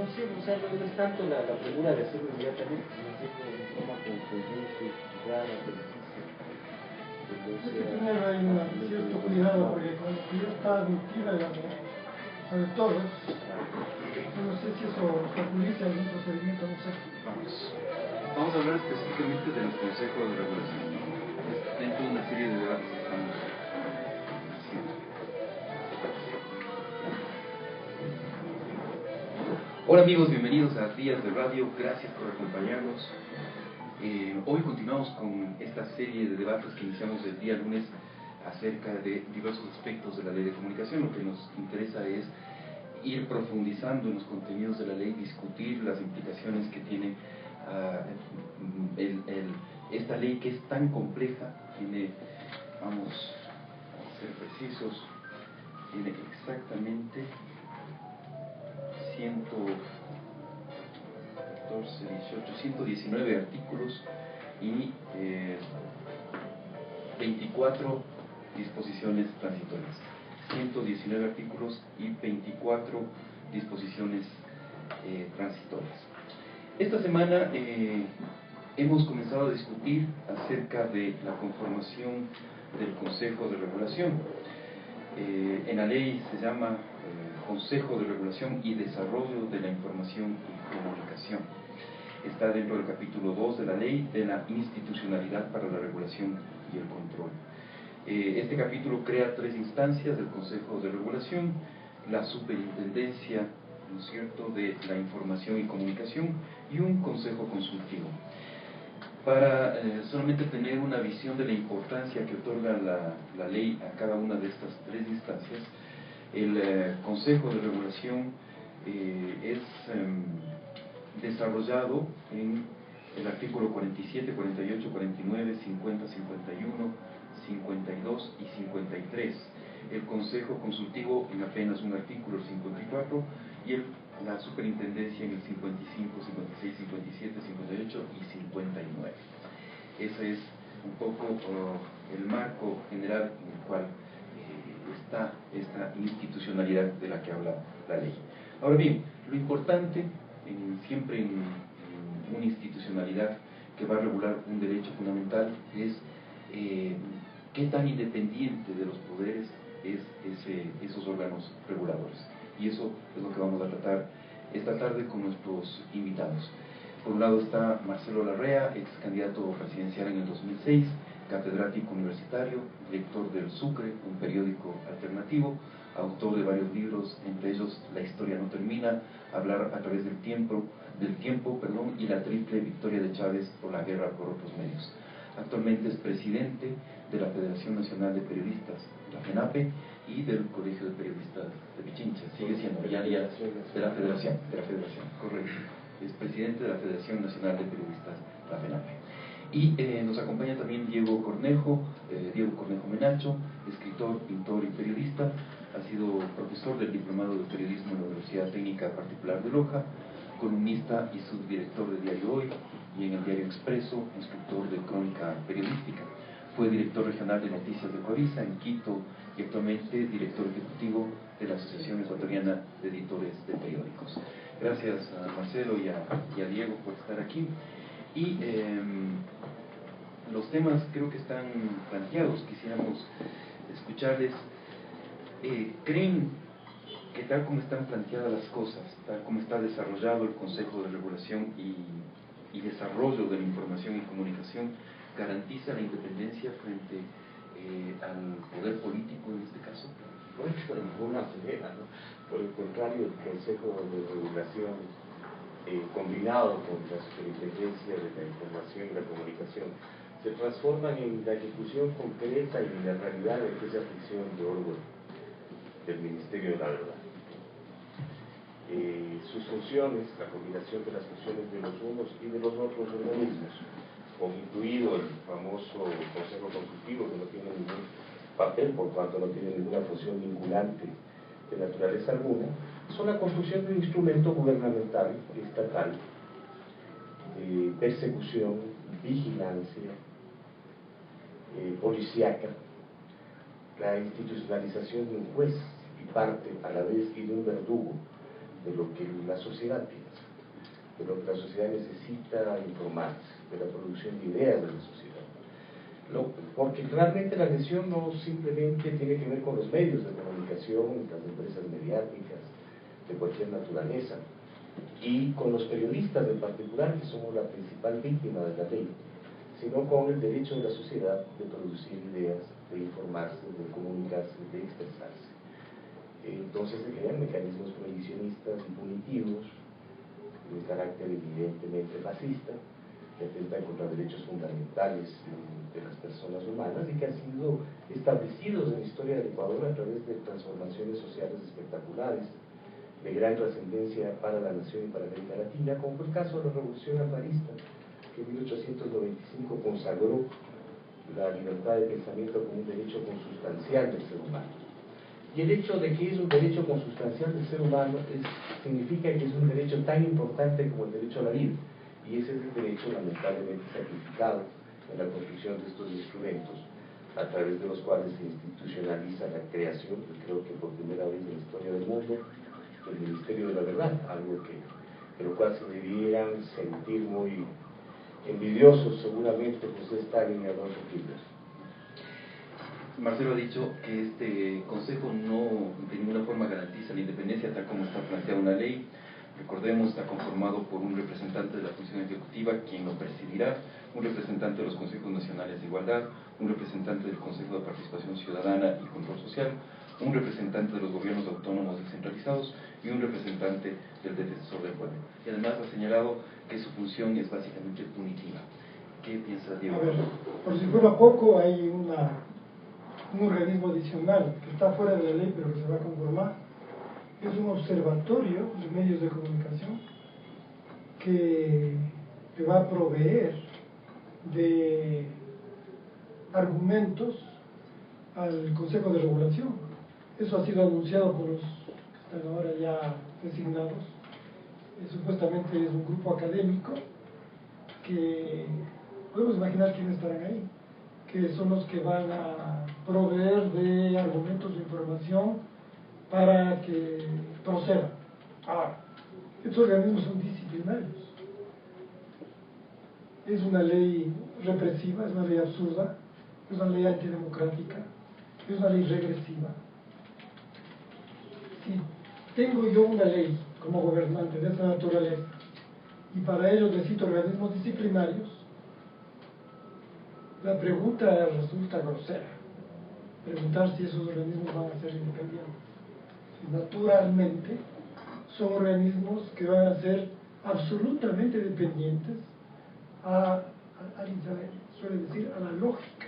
no sé, o sea, no es tanto la premura de hacerlo inmediatamente, sino hacerlo de forma contundente, clara, precisa. Hay que tener ahí un cierto cuidado, porque como que ya está admitida, digamos, sobre todo, no sé si eso obstaculiza algún procedimiento, no sé. Vamos a hablar específicamente de los consejos de regulación, ¿no? Es dentro de una serie de debates que estamos haciendo. Hola amigos, bienvenidos a Días de Radio, gracias por acompañarnos. Hoy continuamos con esta serie de debates que iniciamos el día lunes acerca de diversos aspectos de la ley de comunicación. Lo que nos interesa es ir profundizando en los contenidos de la ley, discutir las implicaciones que tiene esta ley, que es tan compleja. Tiene, vamos a ser precisos, tiene exactamente 119 artículos y 24 disposiciones transitorias. 119 artículos y 24 disposiciones transitorias. Esta semana hemos comenzado a discutir acerca de la conformación del Consejo de Regulación. En la ley se llama Consejo de Regulación y Desarrollo de la Información y Comunicación. Está dentro del capítulo 2 de la ley de la institucionalidad para la regulación y el control. Este capítulo crea 3 instancias del Consejo de Regulación: la Superintendencia, ¿no es cierto?, de la Información y Comunicación, y un Consejo Consultivo. Para solamente tener una visión de la importancia que otorga la ley a cada una de estas 3 instancias, el Consejo de Regulación es desarrollado en el artículo 47, 48, 49, 50, 51, 52 y 53. El Consejo Consultivo en apenas un artículo, 54, y la Superintendencia en el 55, 56, 57, 58 y 59. Ese es un poco el marco general en el cual está esta institucionalidad de la que habla la ley. Ahora bien, lo importante siempre en una institucionalidad que va a regular un derecho fundamental es qué tan independiente de los poderes es esos órganos reguladores. Y eso es lo que vamos a tratar esta tarde con nuestros invitados. Por un lado está Marcelo Larrea, ex candidato presidencial en el 2006, catedrático universitario, director del Sucre, un periódico alternativo, autor de varios libros, entre ellos La historia no termina, Hablar a través del tiempo, y La triple victoria de Chávez o la guerra por otros medios. Actualmente es presidente de la Federación Nacional de Periodistas, la FENAPE, y del Colegio de Periodistas de Pichincha. Sigue siendo ya de la Federación, correcto. Es presidente de la Federación Nacional de Periodistas, la FENAPE. Y nos acompaña también Diego Cornejo Menacho, escritor, pintor y periodista. Ha sido profesor del Diplomado de Periodismo en la Universidad Técnica Particular de Loja, columnista y subdirector de Diario Hoy y en el Diario Expreso, instructor de crónica periodística. Fue director regional de Noticias de Coavisa en Quito y actualmente director ejecutivo de la Asociación Ecuatoriana de Editores de Periódicos. Gracias a Marcelo y a Diego por estar aquí. Y los temas creo que están planteados. Quisiéramos escucharles. ¿Creen que tal como están planteadas las cosas, tal como está desarrollado el Consejo de Regulación y Desarrollo de la Información y Comunicación, garantiza la independencia frente al poder político en este caso? Bueno, de ninguna manera, ¿no? Por el contrario, el Consejo de Regulación, combinado con la Superintendencia de la Información y la Comunicación, se transforman en la ejecución concreta y en la realidad de aquella ficción de Orwell del Ministerio de la Verdad. Sus funciones, la combinación de las funciones de los unos y de los otros organismos, incluido el famoso Consejo Consultivo, que no tiene ningún papel por cuanto no tiene ninguna función vinculante de naturaleza alguna, son la construcción de un instrumento gubernamental, estatal, de persecución, vigilancia, policíaca, la institucionalización de un juez y parte a la vez y de un verdugo, de lo que la sociedad piensa, de lo que la sociedad necesita informarse, de la producción de ideas de la sociedad. Porque realmente la lesión no simplemente tiene que ver con los medios de comunicación, las empresas mediáticas, de cualquier naturaleza, y con los periodistas en particular, que somos la principal víctima de la ley, sino con el derecho de la sociedad de producir ideas, de informarse, de comunicarse, de expresarse. Entonces se crean mecanismos prohibicionistas y punitivos de carácter evidentemente fascista, que atentan contra derechos fundamentales de las personas humanas y que han sido establecidos en la historia del Ecuador a través de transformaciones sociales espectaculares, de gran trascendencia para la nación y para América Latina, como fue el caso de la Revolución Alvarista, que en 1895 consagró la libertad de pensamiento como un derecho consustancial del ser humano. Y el hecho de que es un derecho consustancial del ser humano significa que es un derecho tan importante como el derecho a la vida, y ese es el derecho lamentablemente sacrificado en la construcción de estos instrumentos, a través de los cuales se institucionaliza la creación, creo que por primera vez en la historia del mundo, del Ministerio de la Verdad, algo de lo cual se debieran sentir muy envidiosos seguramente José Stalin y Adolfo Hitler. Marcelo ha dicho que este Consejo no de ninguna forma garantiza la independencia tal como está planteada una ley. Recordemos, está conformado por un representante de la función ejecutiva, quien lo presidirá, un representante de los Consejos Nacionales de Igualdad, un representante del Consejo de Participación Ciudadana y Control Social, un representante de los gobiernos autónomos descentralizados y un representante del Defensor del Pueblo. Y además ha señalado que su función es básicamente punitiva. ¿Qué piensa Diego? A ver, por si fuera poco, hay un organismo adicional que está fuera de la ley pero que se va a conformar. Es un observatorio de medios de comunicación que va a proveer de argumentos al Consejo de Regulación. Eso ha sido anunciado por los que están ahora ya designados. Supuestamente es un grupo académico que podemos imaginar quiénes estarán ahí, que son los que van a proveer de argumentos de información para que proceda. Ahora, estos organismos son disciplinarios. Es una ley represiva, es una ley absurda, es una ley antidemocrática, es una ley regresiva. Si tengo yo una ley como gobernante de esta naturaleza y para ello necesito organismos disciplinarios, la pregunta resulta grosera. Preguntar si esos organismos van a ser independientes. Naturalmente son organismos que van a ser absolutamente dependientes alguien suele decir, a la lógica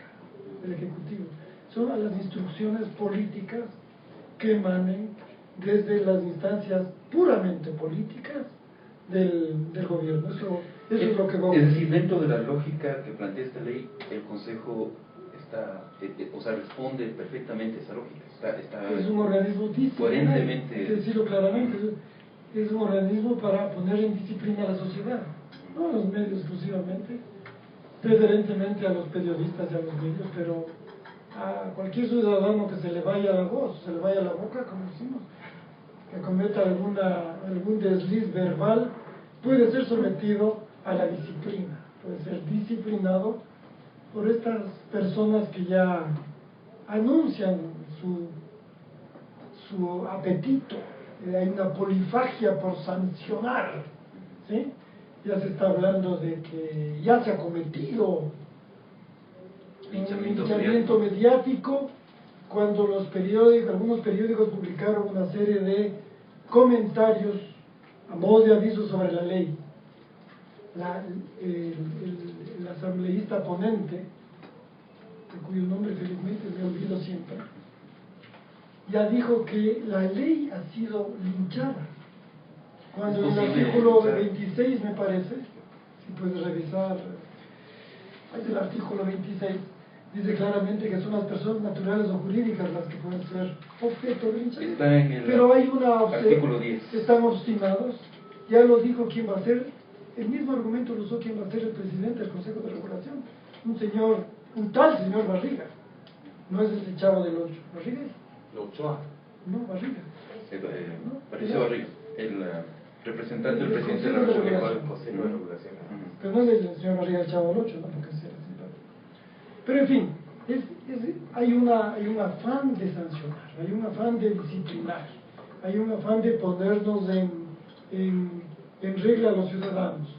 del Ejecutivo. Son a las instrucciones políticas que emanen desde las instancias puramente políticas del gobierno. Eso es lo que va a ocurrir. Es decir, dentro de la lógica que plantea esta ley, el Consejo responde perfectamente a esa lógica. Es un organismo disciplinario, coherentemente, hay que decirlo claramente, es un organismo para poner en disciplina a la sociedad, no a los medios exclusivamente, preferentemente a los periodistas y a los medios, pero a cualquier ciudadano que se le vaya la voz, se le vaya la boca, como decimos, que cometa algún desliz verbal, puede ser sometido a la disciplina, puede ser disciplinado por estas personas que ya anuncian su apetito. Hay una polifagia por sancionar, ¿sí? Ya se está hablando de que ya se ha cometido un linchamiento mediático cuando algunos periódicos publicaron una serie de comentarios a modo de aviso sobre la ley. El asambleísta ponente, de cuyo nombre felizmente me olvido siempre, ya dijo que la ley ha sido linchada. Cuando en el artículo 26, me parece, si puedes revisar, es el artículo 26, dice claramente que son las personas naturales o jurídicas las que pueden ser objeto de linchamiento. Pero hay artículo 10. Están obstinados, ya lo dijo quién va a ser, el mismo argumento lo usó quién va a ser el presidente del Consejo de Regulación, un tal señor Barriga, no es el Chavo del Ocho, Barriga. Ochoa. No, Barriga. Patricio Barriga. el representante del El presidente de la Consejo de República. El Consejo de Regulación. Pero no es el señor Barriga Chavalocho, ¿no? Porque sea así. Pero en fin, hay un afán de sancionar, hay un afán de disciplinar, hay un afán de ponernos en regla a los ciudadanos.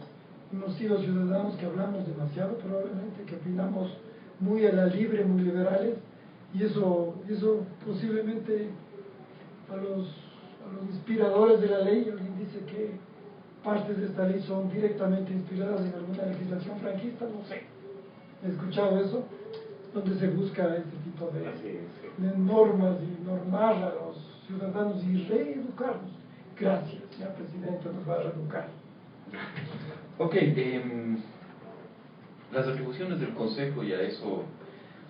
Hemos sido ciudadanos que hablamos demasiado probablemente, que opinamos muy a la libre, muy liberales, y eso posiblemente a los inspiradores de la ley, alguien dice que partes de esta ley son directamente inspiradas en alguna legislación franquista, no sé, he escuchado eso, donde se busca este tipo de normas y normar a los ciudadanos y reeducarlos. Gracias, señor presidente, nos va a reeducar. Ok, las atribuciones del Consejo, y a eso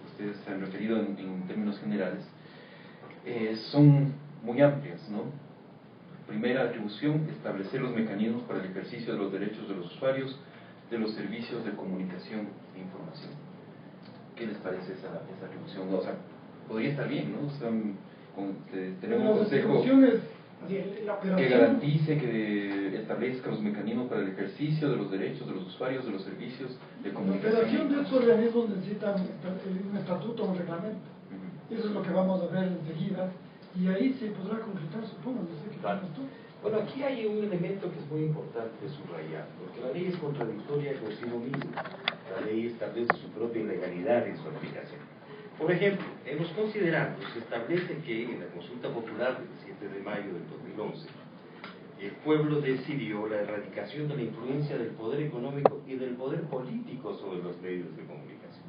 ustedes se han referido en términos generales, son muy amplias, ¿no? Primera atribución, establecer los mecanismos para el ejercicio de los derechos de los usuarios de los servicios de comunicación e información. ¿Qué les parece esa atribución? O sea, podría estar bien, ¿no? O sea, tenemos un Consejo que garantice, que establezca los mecanismos para el ejecercicio de los derechos de los usuarios de los servicios de La comunicación. operación de estos organismos necesita un estatuto o un reglamento. Eso es lo que vamos a ver enseguida. Y ahí se podrá concretar, supongo, no sé qué piensas tú. Bueno, aquí hay un elemento que es muy importante subrayar, porque la ley es contradictoria consigo misma. La ley establece su propia ilegalidad en su aplicación. Por ejemplo, en los considerandos se establece que en la consulta popular del 7 de mayo del 2011, el pueblo decidió la erradicación de la influencia del poder económico y del poder político sobre los medios de comunicación.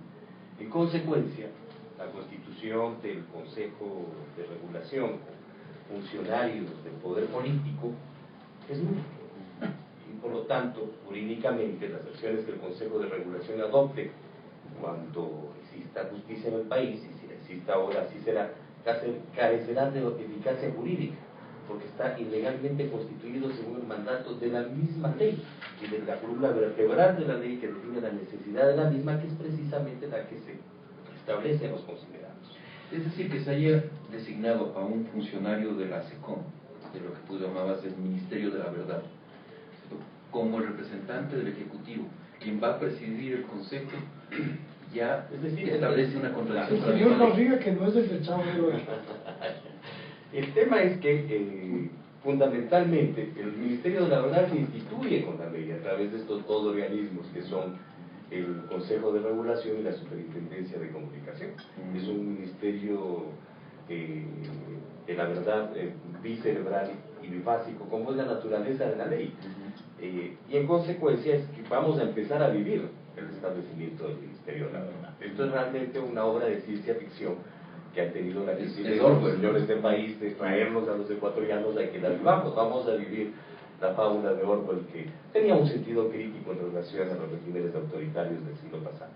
En consecuencia, la constitución del Consejo de Regulación, funcionarios del poder político, es nula. Y por lo tanto, jurídicamente, las acciones que el Consejo de Regulación adopte cuando exista justicia en el país, y si exista ahora, así será, carecerán de eficacia jurídica, porque está ilegalmente constituido según el mandato de la misma ley y de la columna vertebral de la ley que define la necesidad de la misma, que es precisamente la que se establece en los considerados. Es decir, que se haya designado a un funcionario de la SECOM, de lo que tú llamabas el Ministerio de la Verdad, como el representante del Ejecutivo, quien va a presidir el Consejo, ya es decir, establece una contradicción. El señor Barriga, que no es el del Chavo del Ocho. El tema es que fundamentalmente el Ministerio de la Verdad se instituye con la ley a través de estos dos organismos que son el Consejo de Regulación y la Superintendencia de Comunicación. Es un ministerio de la verdad bicerebral y bifásico, como es la naturaleza de la ley. Y en consecuencia es que vamos a empezar a vivir el establecimiento del Ministerio de la Verdad. Esto es realmente una obra de ciencia ficción que ha tenido la necesidad de los señores del país de traernos a los ecuatorianos a que la vivamos. Vamos a vivir la fábula de Orwell, que tenía un sentido crítico en relación a los regímenes autoritarios del siglo pasado.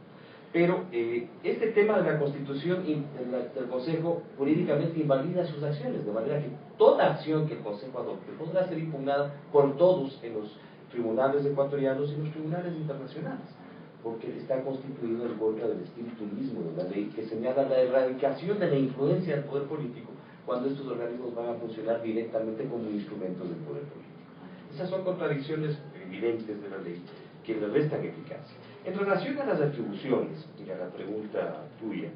Pero este tema de la Constitución del Consejo jurídicamente invalida sus acciones, de manera que toda acción que el Consejo adopte podrá ser impugnada por todos en los tribunales ecuatorianos y los tribunales internacionales, porque está constituido en contra del espíritu mismo de la ley, que señala la erradicación de la influencia del poder político cuando estos organismos van a funcionar directamente como instrumentos del poder político. Esas son contradicciones evidentes de la ley que le restan eficacia. En relación a las atribuciones, y a la pregunta tuya,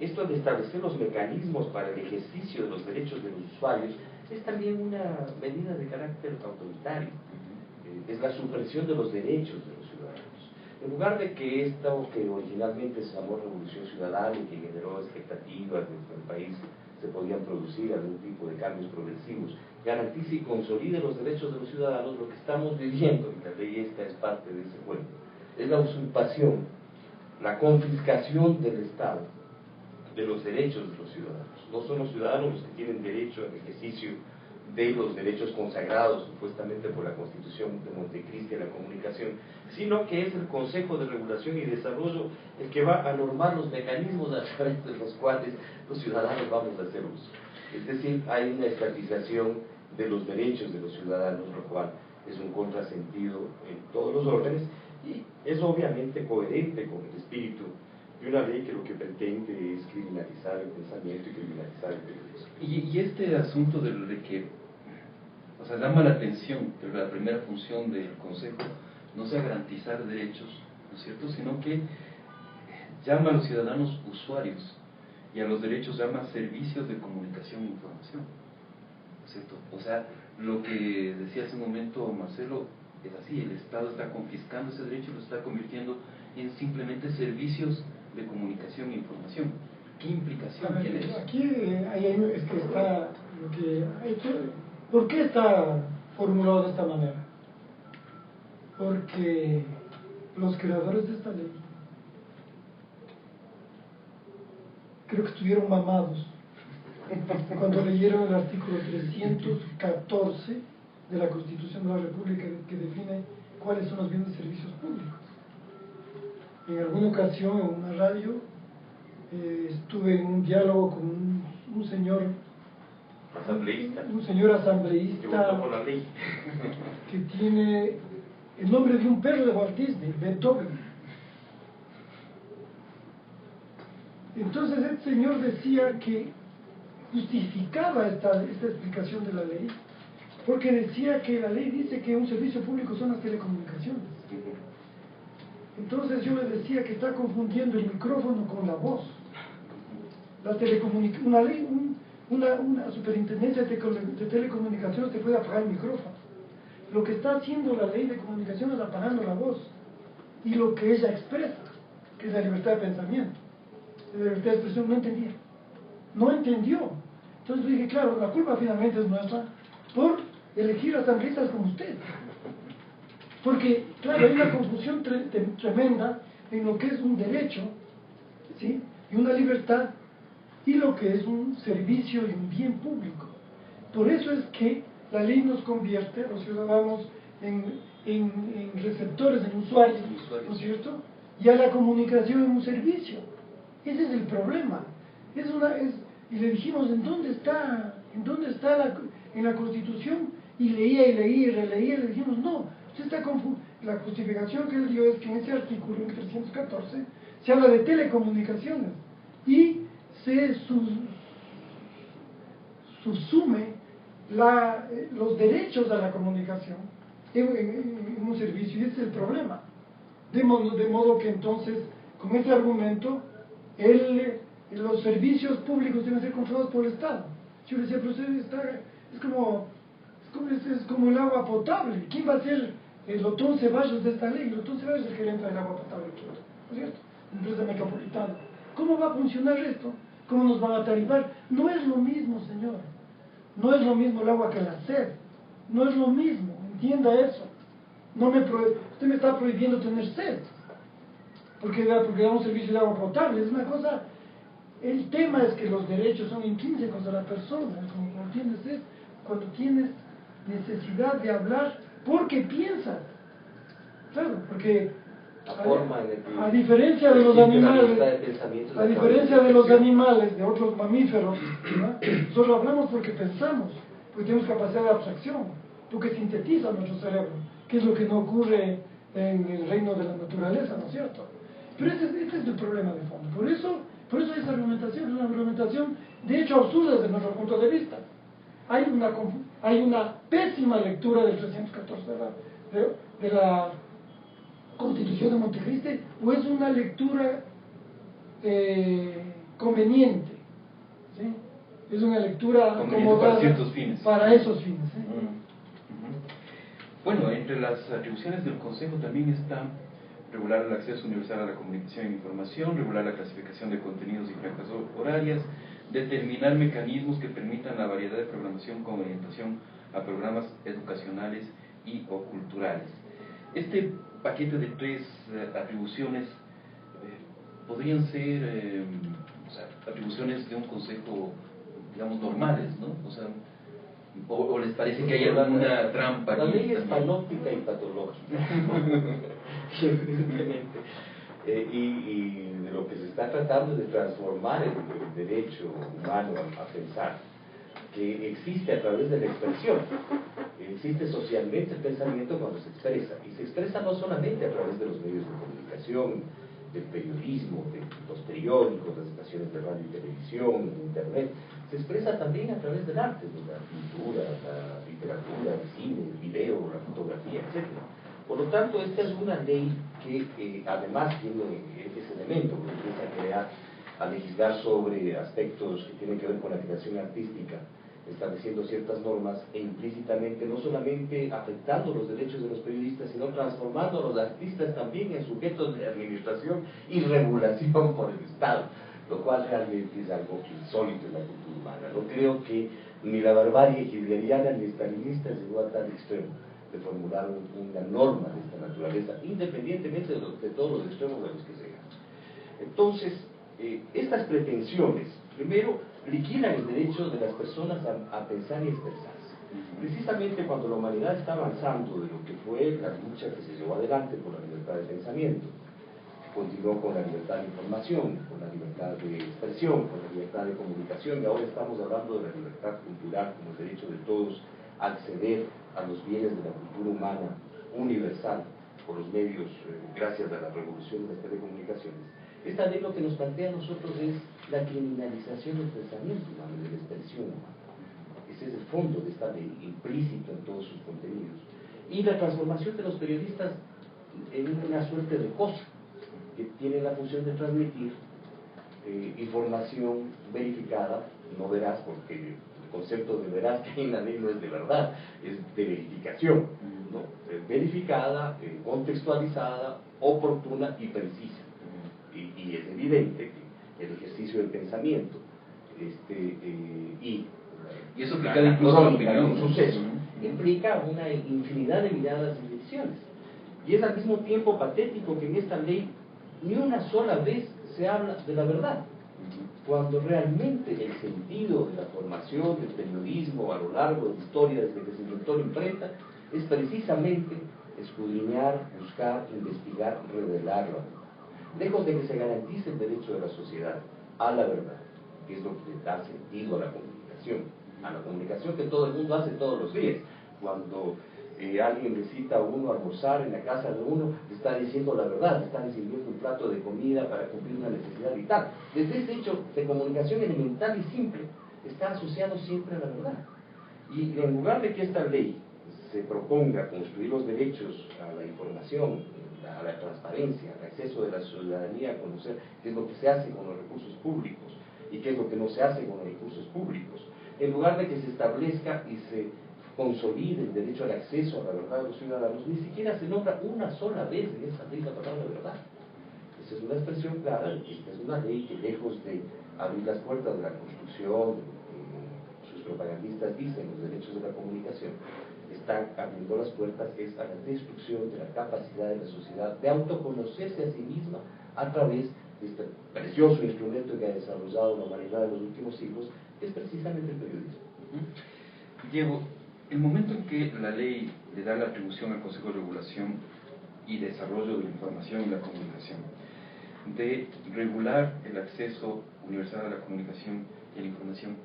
esto de establecer los mecanismos para el ejercicio de los derechos de los usuarios es también una medida de carácter autoritario. Es la supresión de los derechos de los ciudadanos. En lugar de que esto que originalmente se llamó Revolución Ciudadana y que generó expectativas de que en el país se podían producir algún tipo de cambios progresivos, garantice y consolide los derechos de los ciudadanos, lo que estamos viviendo, y la ley esta es parte de ese juego, es la usurpación, la confiscación del Estado de los derechos de los ciudadanos. No son los ciudadanos los que tienen derecho al ejercicio de los derechos consagrados supuestamente por la Constitución de Montecristi a la comunicación, sino que es el Consejo de Regulación y Desarrollo el que va a normar los mecanismos a través de los cuales los ciudadanos vamos a hacer uso. Es decir, hay una estatización de los derechos de los ciudadanos, lo cual es un contrasentido en todos los órdenes y es obviamente coherente con el espíritu de una ley que lo que pretende es criminalizar el pensamiento y criminalizar el periodismo. Y este asunto de que, o sea, llama la atención que la primera función del Consejo no sea garantizar derechos, ¿no es cierto?, sino que llama a los ciudadanos usuarios y a los derechos llama servicios de comunicación e información, ¿no es cierto? O sea, lo que decía hace un momento Marcelo es así, el Estado está confiscando ese derecho y lo está convirtiendo en simplemente servicios de comunicación e información. ¿Qué implicación tiene eso? Aquí es que está lo que ha hecho. ¿Por qué está formulado de esta manera? Porque los creadores de esta ley creo que estuvieron mamados cuando leyeron el artículo 314 de la Constitución de la República, que define cuáles son los bienes y servicios públicos. En alguna ocasión en una radio estuve en un diálogo con un señor Asambleísta. Un señor asambleísta Que votó por la ley. que tiene el nombre de un perro de Walt Disney, Beethoven. Entonces el señor decía que justificaba esta explicación de la ley, porque decía que la ley dice que un servicio público son las telecomunicaciones. Entonces yo le decía que está confundiendo el micrófono con la voz. Una ley, una superintendencia de telecomunicaciones te puede apagar el micrófono. Lo que está haciendo la ley de comunicación es apagando la voz y lo que ella expresa, que es la libertad de pensamiento, la libertad de expresión. No entendió. Entonces le dije, claro, la culpa finalmente es nuestra por elegir asambleístas como usted, porque claro, hay una confusión tremenda en lo que es un derecho, ¿sí?, y una libertad, y lo que es un servicio y un bien público. Por eso es que la ley nos convierte a los ciudadanos en receptores, en usuarios, ¿no es cierto?, y a la comunicación en un servicio. Ese es el problema. Y le dijimos, ¿en dónde está en la Constitución? Y leía y releía, y le dijimos, no, usted está confundiendo. La justificación que él dio es que en ese artículo, en 314, se habla de telecomunicaciones y se subsume los derechos a la comunicación en un servicio, y ese es el problema. De modo que entonces, con ese argumento, los servicios públicos deben ser controlados por el Estado. Yo le decía, pero usted es como el agua potable. ¿Quién va a ser el Otón Ceballos de esta ley? El Otón Ceballos es el gerente del agua potable, ¿no es cierto? Empresa metropolitana. ¿Cómo va a funcionar esto? ¿Cómo nos van a tarifar? No es lo mismo, señor. No es lo mismo el agua que la sed. No es lo mismo, entienda eso. Usted me está prohibiendo tener sed porque da un servicio de agua potable. Es una cosa. El tema es que los derechos son intrínsecos de la persona. Como entiendes, es cuando tienes necesidad de hablar porque piensas. Claro, porque a diferencia de los animales, de otros mamíferos, ¿verdad?, nosotros hablamos porque pensamos, porque tenemos capacidad de abstracción, porque sintetiza nuestro cerebro, que es lo que no ocurre en el reino de la naturaleza, ¿no es cierto? Pero este es el problema de fondo. Por eso esa argumentación es una argumentación de hecho absurda desde nuestro punto de vista. Hay una pésima lectura del 314 de la Constitución de Montecristo, o es una lectura conveniente, ¿sí? Es una lectura acomodada para ciertos fines. Para esos fines, ¿sí? Bueno, entre las atribuciones del Consejo también está regular el acceso universal a la comunicación e información, regular la clasificación de contenidos y franjas horarias, determinar mecanismos que permitan la variedad de programación con orientación a programas educacionales y o culturales. Este paquete de tres atribuciones podrían ser atribuciones de un consejo, digamos, normales, ¿no? O sea, o les parece que hay alguna trampa aquí. La ley es panóptica y patológica, evidentemente. Y de lo que se está tratando es de transformar el derecho humano a pensar, que existe a través de la expresión. Existe socialmente el pensamiento cuando se expresa, y se expresa no solamente a través de los medios de comunicación, del periodismo, de los periódicos, las estaciones de radio y televisión, internet, se expresa también a través del arte, de la pintura, la literatura, el cine, el video, la fotografía, etc. Por lo tanto, esta es una ley que además tiene ese elemento, que empieza a crear, a legislar sobre aspectos que tienen que ver con la creación artística, estableciendo ciertas normas e implícitamente no solamente afectando los derechos de los periodistas, sino transformando a los artistas también en sujetos de administración y regulación por el Estado, lo cual realmente es algo insólito en la cultura humana. No creo que ni la barbarie hitleriana ni stalinista llegó a tal extremo de formular una norma de esta naturaleza, independientemente de todos los extremos de los que se hagan. Entonces, estas pretensiones, primero, liquidan el derecho de las personas a pensar y expresarse. Precisamente cuando la humanidad está avanzando de lo que fue la lucha que se llevó adelante por la libertad de pensamiento, continuó con la libertad de información, con la libertad de expresión, con la libertad de comunicación, y ahora estamos hablando de la libertad cultural como el derecho de todos a acceder a los bienes de la cultura humana universal por los medios, gracias a la revolución de las telecomunicaciones. Esta ley lo que nos plantea a nosotros es la criminalización del pensamiento humano, de la expresión humana. Ese es el fondo de esta ley, implícito en todos sus contenidos. Y la transformación de los periodistas en una suerte de cosa, que tiene la función de transmitir información verificada, no veraz, porque el concepto de veraz que hay en la ley no es de verdad, es de verificación, ¿no? Verificada, contextualizada, oportuna y precisa. Y es evidente que el ejercicio del pensamiento y eso implica incluso la opinión, un suceso, implica una infinidad de miradas y decisiones. Y es al mismo tiempo patético que en esta ley ni una sola vez se habla de la verdad, cuando realmente el sentido de la formación del periodismo a lo largo de la historia, desde que se inventó la imprenta, es precisamente escudriñar, buscar, investigar, revelar la verdad. Lejos de que se garantice el derecho de la sociedad a la verdad, que es lo que le da sentido a la comunicación que todo el mundo hace todos los días. Cuando alguien le cita a uno a almorzar en la casa de uno, le está diciendo la verdad, le está sirviendo un plato de comida para cumplir una necesidad vital. Desde ese hecho de comunicación elemental y simple, está asociado siempre a la verdad. Y en lugar de que esta ley se proponga construir los derechos a la información, a la transparencia, al acceso de la ciudadanía a conocer qué es lo que se hace con los recursos públicos y qué es lo que no se hace con los recursos públicos, en lugar de que se establezca y se consolide el derecho al acceso a la verdad de los ciudadanos, ni siquiera se nombra una sola vez en esa ley la palabra verdad. Esa es una expresión clara, esta es una ley que lejos de abrir las puertas de la construcción, sus propagandistas dicen, los derechos de la comunicación, están abriendo las puertas es a la destrucción de la capacidad de la sociedad de autoconocerse a sí misma a través de este precioso instrumento que ha desarrollado la humanidad en los últimos siglos, que es precisamente el periodismo. Diego, el momento en que la ley le da la atribución al Consejo de Regulación y Desarrollo de la Información y la Comunicación de regular el acceso universal a la comunicación y a la información,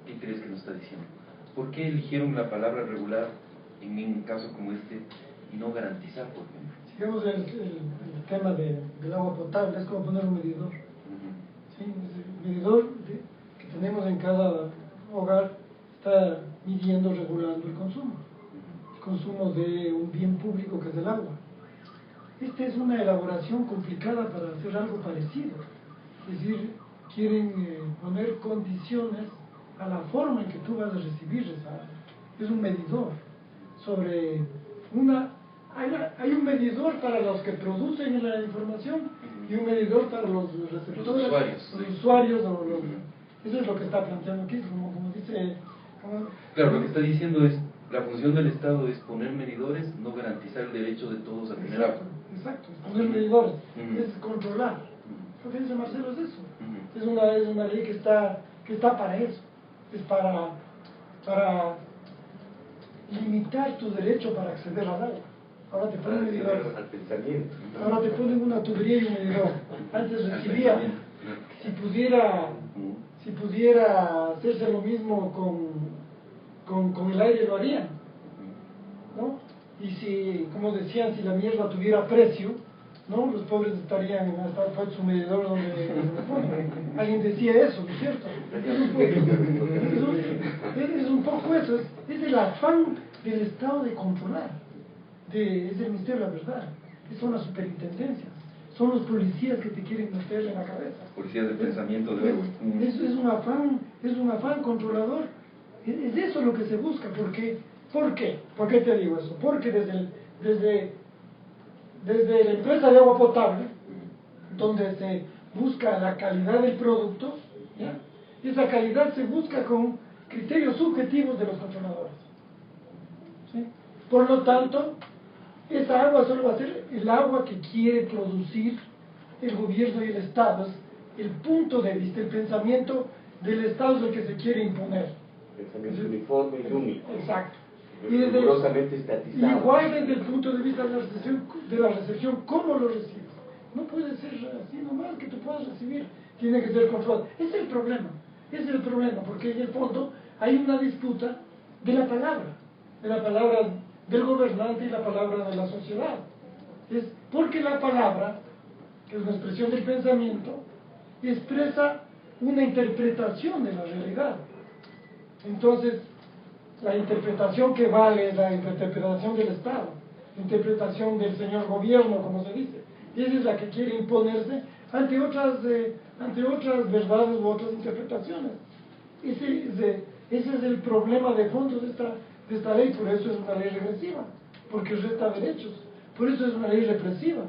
¿qué crees que nos está diciendo? ¿Por qué eligieron la palabra regular en un caso como este y no garantizar, por ejemplo? Digamos, el tema del agua potable es como poner un medidor. ¿Sí? El medidor que tenemos en cada hogar está midiendo, regulando el consumo de un bien público que es el agua. Esta es una elaboración complicada para hacer algo parecido. Es decir, quieren poner condiciones a la forma en que tú vas a recibir esa. Es un medidor sobre una. Hay un medidor para los que producen la información y un medidor para los receptores, los usuarios. Eso es lo que está planteando aquí, como dice. Claro, lo que está diciendo es, la función del Estado es poner medidores, no garantizar el derecho de todos a tener agua. Exacto, es poner medidores, es controlar. Lo que dice Marcelo es eso. Es una ley que está para eso, es para limitar tu derecho para acceder al agua. Ahora te ponen medidores. Ahora te ponen una tubería y un medidor. Antes recibía, si pudiera hacerse lo mismo con el aire, lo harían, ¿no? Y si, como decían, si la mierda tuviera precio, ¿no? Los pobres estarían en hasta fue su medidor donde alguien decía eso, ¿no es cierto? Es un poco eso, es el afán del Estado de controlar, es el Ministerio de la Verdad, son las superintendencias, son los policías que te quieren meter en la cabeza. Policías de pensamiento de es un afán controlador, es eso lo que se busca. ¿Por qué? ¿Por qué te digo eso? Porque desde la empresa de agua potable, donde se busca la calidad del producto, ¿ya? Esa calidad se busca con criterios subjetivos de los controladores, ¿sí? Por lo tanto, esa agua solo va a ser el agua que quiere producir el gobierno y el Estado. Es el punto de vista, el pensamiento del Estado es el que se quiere imponer. Pensamiento uniforme y único. Exacto. Rigurosamente estatizado. Igual desde el punto de vista de la recepción, ¿cómo lo recibes? No puede ser así nomás que tú puedas recibir, tiene que ser controlado. Ese es el problema, porque en el fondo hay una disputa de la palabra del gobernante y la palabra de la sociedad. Es porque la palabra, que es una expresión del pensamiento, expresa una interpretación de la realidad. Entonces, la interpretación que vale es la interpretación del Estado, la interpretación del señor gobierno, como se dice. Y esa es la que quiere imponerse ante otras verdades u otras interpretaciones. Ese es el problema de fondo de esta ley. Por eso es una ley regresiva, porque resta derechos. Por eso es una ley represiva.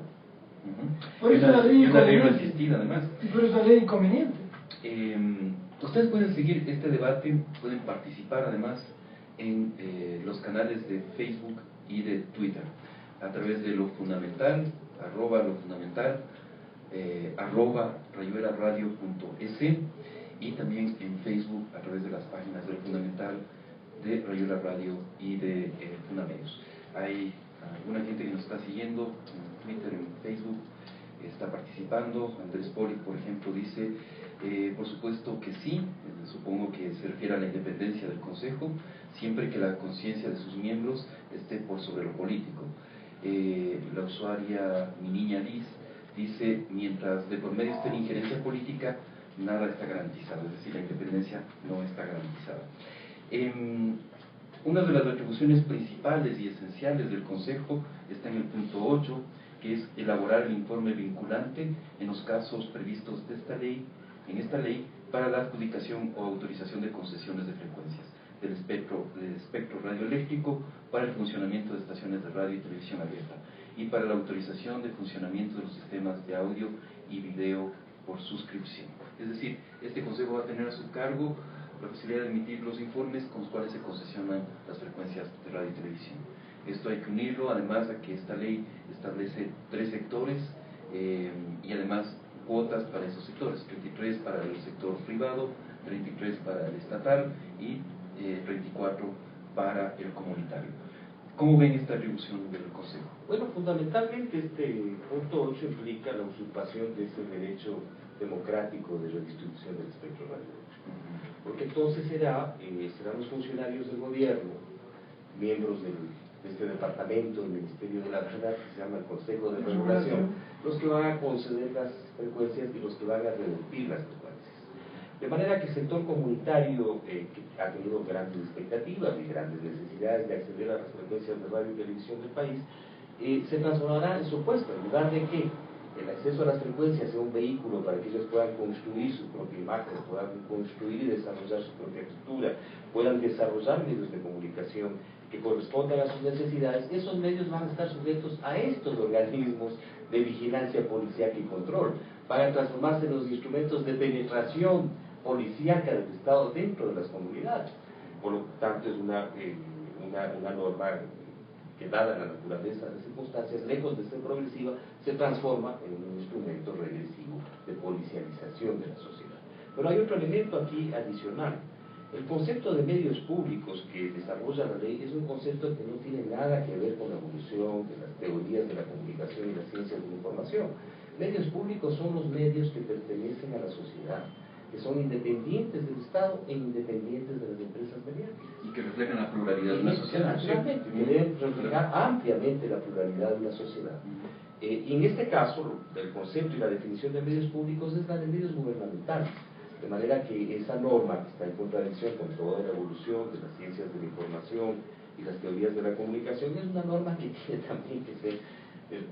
Por eso es una ley resistida, además. Y por eso es una ley inconveniente. Ustedes pueden seguir este debate, pueden participar además en los canales de Facebook y de Twitter, a través de Lo Fundamental, @Lo Fundamental, @rayuelaradio.es, y también en Facebook a través de las páginas de Lo Fundamental, de Rayuela Radio y de Fundamedios. Hay alguna gente que nos está siguiendo en Twitter, en Facebook, está participando. Andrés Poli, por ejemplo, dice: por supuesto que sí, supongo que se refiere a la independencia del Consejo, siempre que la conciencia de sus miembros esté por sobre lo político. La usuaria Mi Niña Liz dice: mientras de por medio esté la injerencia política, nada está garantizado, es decir, la independencia no está garantizada. Una de las atribuciones principales y esenciales del Consejo está en el punto 8, que es elaborar el informe vinculante en los casos previstos en esta ley para la adjudicación o autorización de concesiones de frecuencias del espectro radioeléctrico para el funcionamiento de estaciones de radio y televisión abierta, y para la autorización de funcionamiento de los sistemas de audio y video por suscripción. Es decir, este Consejo va a tener a su cargo la posibilidad de emitir los informes con los cuales se concesionan las frecuencias de radio y televisión. Esto hay que unirlo, además, a que esta ley establece 3 sectores y además cuotas para esos sectores: 33 para el sector privado, 33 para el estatal y 34 para el comunitario. ¿Cómo ven esta atribución del Consejo? Bueno, fundamentalmente este punto 8 implica la usurpación de ese derecho democrático de redistribución del espectro radioeléctrico. Porque entonces serán los funcionarios del gobierno, miembros de este departamento, del Ministerio de la Verdad, que se llama el Consejo de Regulación, los que van a conceder las frecuencias y los que van a reducir las frecuencias. De manera que el sector comunitario, que ha tenido grandes expectativas y grandes necesidades de acceder a las frecuencias de radio y televisión del país, se transformará en su puesto, en lugar de que el acceso a las frecuencias sea un vehículo para que ellos puedan construir su propia imagen, puedan construir y desarrollar su propia cultura, puedan desarrollar medios de comunicación que correspondan a sus necesidades. Esos medios van a estar sujetos a estos organismos de vigilancia policiaca y control, para transformarse en los instrumentos de penetración policíaca del Estado dentro de las comunidades. Por lo tanto, es una norma que, dada la naturaleza de las circunstancias, lejos de ser progresiva, se transforma en un instrumento regresivo de policialización de la sociedad. Pero hay otro elemento aquí adicional. El concepto de medios públicos que desarrolla la ley es un concepto que no tiene nada que ver con la evolución de las teorías de la comunicación y las ciencias de la información. Medios públicos son los medios que pertenecen a la sociedad, que son independientes del Estado e independientes de las empresas mediáticas. Y que reflejan la pluralidad de una sociedad. Naturalmente, que deben reflejar ampliamente la pluralidad de una sociedad. Y en este caso, el concepto y la definición de medios públicos es la de medios gubernamentales, de manera que esa norma, que está en contradicción con toda la evolución de las ciencias de la información y las teorías de la comunicación, es una norma que tiene también que ser,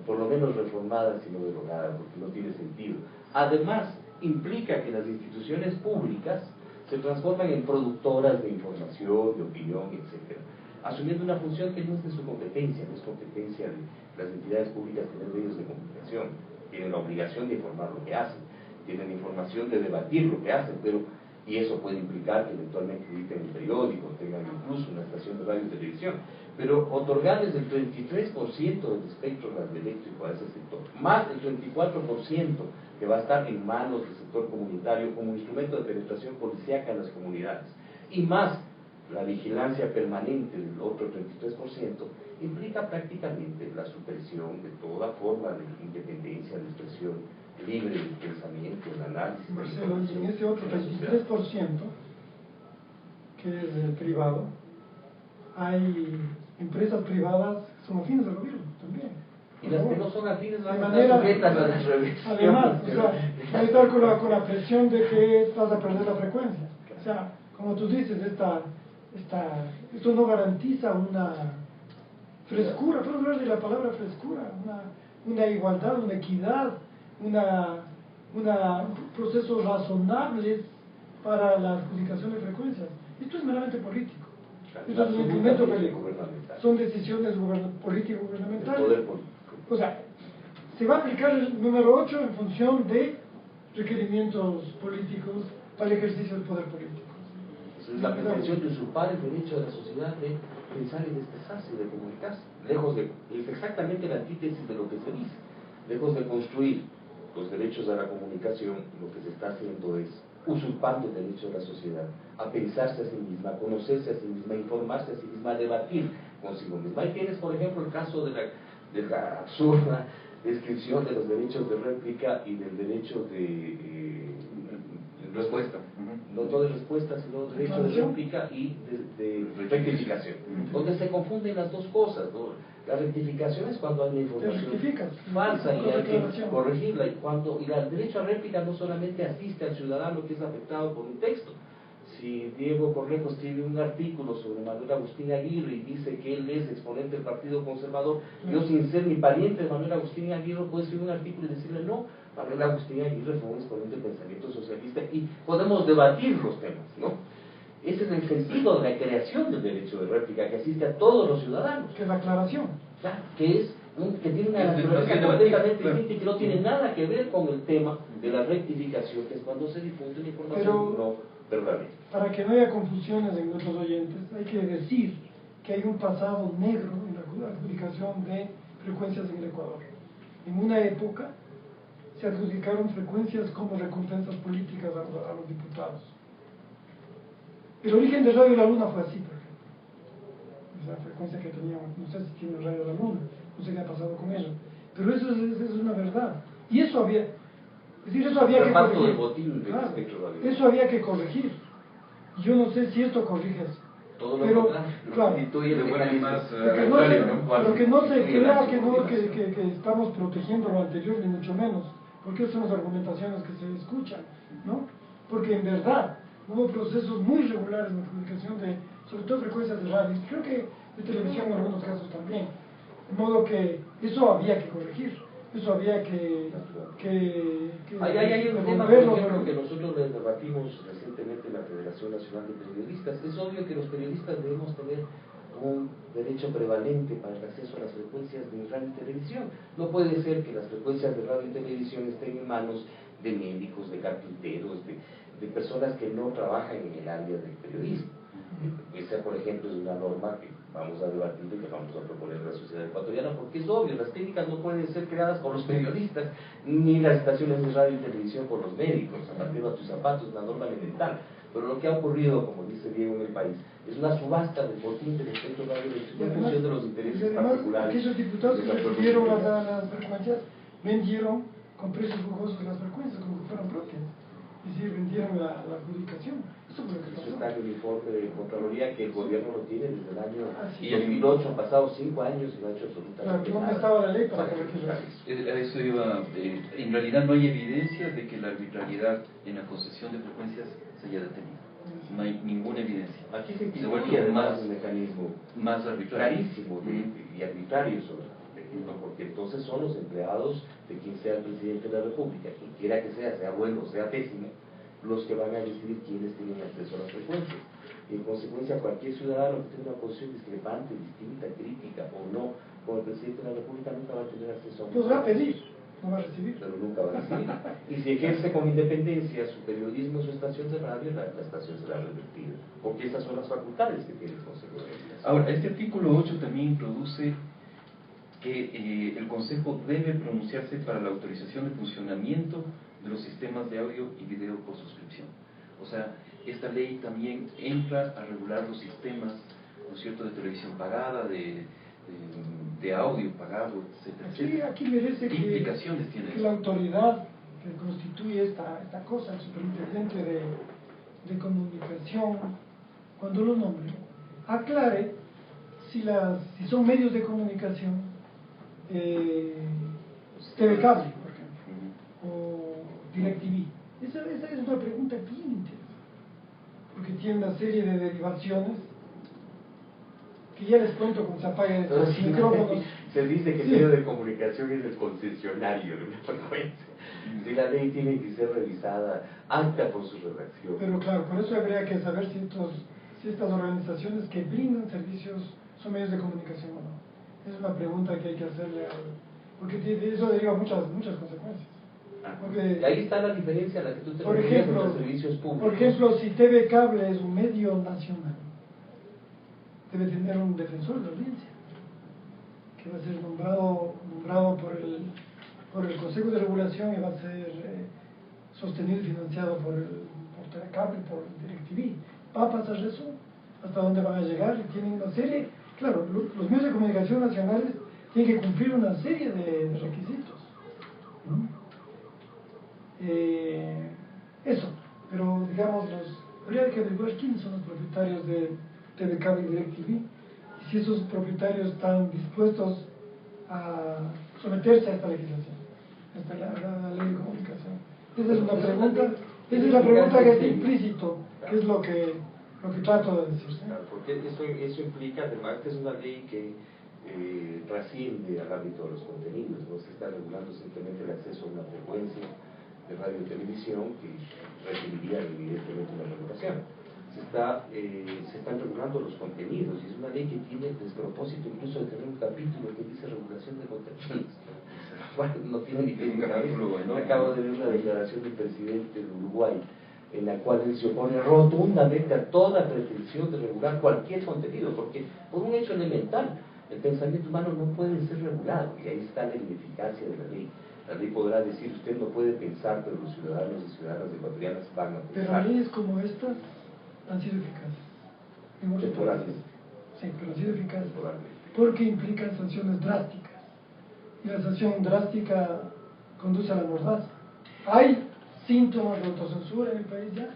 por lo menos reformada, sino derogada, porque no tiene sentido. Además, implica que las instituciones públicas se transforman en productoras de información, de opinión, etc., asumiendo una función que no es de su competencia, no es competencia de las entidades públicas tener medios de comunicación. Tienen la obligación de informar lo que hacen, tienen la información de debatir lo que hacen, y eso puede implicar que eventualmente editen un periódico, tengan incluso una estación de radio y televisión, pero otorgarles el 33% del espectro radioeléctrico a ese sector, más el 34% que va a estar en manos del sector comunitario como instrumento de penetración policíaca en las comunidades, y más la vigilancia permanente del otro 33%, implica prácticamente la supresión de toda forma de independencia, de expresión libre del pensamiento, del análisis. Marcelo, y en ese otro 33%, que es el privado, hay empresas privadas que son afines al gobierno también. Y las que no son afines van De a manera, estar sujetas a las revisiones. además, o sea, hay que estar con la presión de que vas a perder la frecuencia. O sea, como tú dices, esto no garantiza una frescura, puedo hablar de la palabra frescura, una igualdad, una equidad, procesos razonables para la adjudicación de frecuencias. Esto es meramente político. Esto es un instrumento político. Son decisiones político-gubernamentales. Poder político. O sea, se va a aplicar el número 8 en función de requerimientos políticos para el ejercicio del poder político. Es la pretensión de usurpar el derecho de la sociedad de pensar y de expresarse, de comunicarse. Lejos de, es exactamente la antítesis de lo que se dice. Lejos de construir los derechos a la comunicación, lo que se está haciendo es usurpando el derecho de la sociedad a pensarse a sí misma, a conocerse a sí misma, a informarse a sí misma, a debatir consigo misma. Ahí tienes, por ejemplo, el caso de la absurda descripción de los derechos de réplica y del derecho de respuesta. No todo de respuesta, sino derecho de réplica y de rectificación. Donde se confunden las dos cosas, ¿no? La rectificación es cuando hay una información falsa y hay que corregirla. Y el derecho a réplica no solamente asiste al ciudadano que es afectado por un texto. Si Diego Cornejo escribe un artículo sobre Manuel Agustín Aguirre y dice que él es exponente del Partido Conservador, yo sin ser ni pariente de Manuel Agustín Aguirre puedo escribir un artículo y decirle no, Manuel Agustín Aguirre fue un exponente del pensamiento socialista, y podemos debatir los temas, ¿no? Ese es el sentido de la creación del derecho de réplica que asiste a todos los ciudadanos. Que es la aclaración. Claro, que tiene una naturaleza completamente distinta y que no tiene nada que ver con el tema de la rectificación, que es cuando se difunde la información no verdadera. Para que no haya confusiones en nuestros oyentes, hay que decir que hay un pasado negro en la adjudicación de frecuencias en el Ecuador. En una época se adjudicaron frecuencias como recompensas políticas a los diputados. El origen de Radio La Luna fue así, por ejemplo. Esa frecuencia que tenía, no sé si tiene Radio La Luna, no sé qué ha pasado con ella, pero eso es una verdad. Y eso había, es decir, eso había que corregir. Claro, eso había que corregir. Yo no sé si esto corrige eso. Todo lo pero, claro, pero que no se crea que estamos protegiendo lo anterior, ni mucho menos, porque esas son las argumentaciones que se escuchan, ¿no? Porque en verdad hubo procesos muy regulares en la comunicación sobre todo frecuencias de radio, creo que de televisión en algunos casos también, de modo que eso había que corregir, eso había que hay un tema, por ejemplo, que nosotros les debatimos recientemente en la Federación Nacional de Periodistas. Es obvio que los periodistas debemos tener un derecho prevalente para el acceso a las frecuencias de radio y televisión. No puede ser que las frecuencias de radio y televisión estén en manos de médicos, de carpinteros, de personas que no trabajan en el área del periodismo. Esa, por ejemplo, es una norma que vamos a debatir y que vamos a proponer a la sociedad ecuatoriana, porque es obvio, las clínicas no pueden ser creadas por los periodistas, ni las estaciones de radio y televisión por los médicos. Zapatero a tus zapatos, una norma elemental. Pero lo que ha ocurrido, como dice Diego, en el país, es una subasta del botín del espectro radioeléctrico en función de los intereses particulares. Aquellos diputados que recibieron las frecuencias vendieron con precios jugosos las frecuencias como que fueran propias. Es decir, vendieron la adjudicación. Eso fue lo que Eso pasó. está en el informe de Contraloría que el gobierno lo tiene desde el año Así es. 2008, han pasado 5 años y no ha hecho Claro, absolutamente ¿dónde nada. estaba la ley para corregir eso? A eso iba, en realidad no hay evidencia de que la arbitrariedad en la concesión de frecuencias se haya detenido. No hay ninguna evidencia. Aquí se Se vuelve instituye además más- un mecanismo Más arbitrario. clarísimo y arbitrario sobre ¿no? Porque entonces son los empleados de quien sea el presidente de la República, quien quiera que sea bueno, sea pésimo, los que van a decidir quiénes tienen acceso a las frecuencias. Y en consecuencia, cualquier ciudadano que tenga una posición discrepante, distinta, crítica o no con el presidente de la República nunca va a tener acceso a una Podrá frecuencia. pedir, no va a recibir. Pero nunca va a recibir. Y si ejerce con independencia su periodismo en su estación de radio, la estación será revertida. Porque esas son las facultades que tiene el Consejo de Regulación. Ahora, este artículo 8 también introduce que el Consejo debe pronunciarse para la autorización de funcionamiento de los sistemas de audio y video por suscripción. O sea, esta ley también entra a regular los sistemas, ¿no es cierto?, de televisión pagada, de audio pagado, etcétera, etcétera. Aquí merece ¿Qué implicaciones tiene que eso? la autoridad que constituye esta cosa, el superintendente de comunicación, cuando lo nombre, aclare si son medios de comunicación, TV Cable, por ejemplo, o DirecTV. Esa es una pregunta bien interesante, porque tiene una serie de derivaciones que ya les cuento con zapalla de estos micrófonos. Se dice que el Sí. medio de comunicación es el concesionario de una frecuencia. Si la ley tiene que ser revisada, acta por su redacción. Pero claro, por eso habría que saber si estas organizaciones que brindan servicios son medios de comunicación o no. Es una pregunta que hay que hacerle porque de eso deriva muchas consecuencias. Porque, Y ahí está la diferencia a la que tú te por refieres ejemplo, entre servicios públicos. por ejemplo, si TV Cable es un medio nacional, debe tener un defensor de la audiencia, que va a ser nombrado por el Consejo de Regulación y va a ser sostenido y financiado por TV Cable, por DirecTV. Va a pasar eso, hasta dónde van a llegar, y tienen una serie, claro, los medios de comunicación nacionales tienen que cumplir una serie de requisitos, ¿no? Eso, pero digamos, habría que averiguar quiénes son los propietarios de TV Cable y DirecTV, y si esos propietarios están dispuestos a someterse a esta legislación, a la ley de comunicación. Esa es una pregunta, que es implícito, que es lo que trato de decir. ¿Sí? Claro, porque eso implica además que es una ley que trasciende al ámbito de los contenidos, no se está regulando simplemente el acceso a una frecuencia de radio y televisión que requeriría evidentemente una regulación. Se están regulando los contenidos y es una ley que tiene el despropósito incluso de tener un capítulo que dice regulación de contenidos. Bueno, no tiene ni pies ni cabeza. Acabo de ver una declaración del presidente de Uruguay en la cual él se opone rotundamente a toda pretensión de regular cualquier contenido, porque por un hecho elemental, el pensamiento humano no puede ser regulado, y ahí está la ineficacia de la ley. La ley podrá decir, usted no puede pensar, pero los ciudadanos y ciudadanas ecuatorianas van a pensar. Pero leyes como estas han sido eficaces. En otros Temporalmente. países. Sí, pero han sido eficaces. Temporalmente. Porque implican sanciones drásticas. Y la sanción drástica conduce a la mordaza. Hay síntomas de autocensura en el país ya.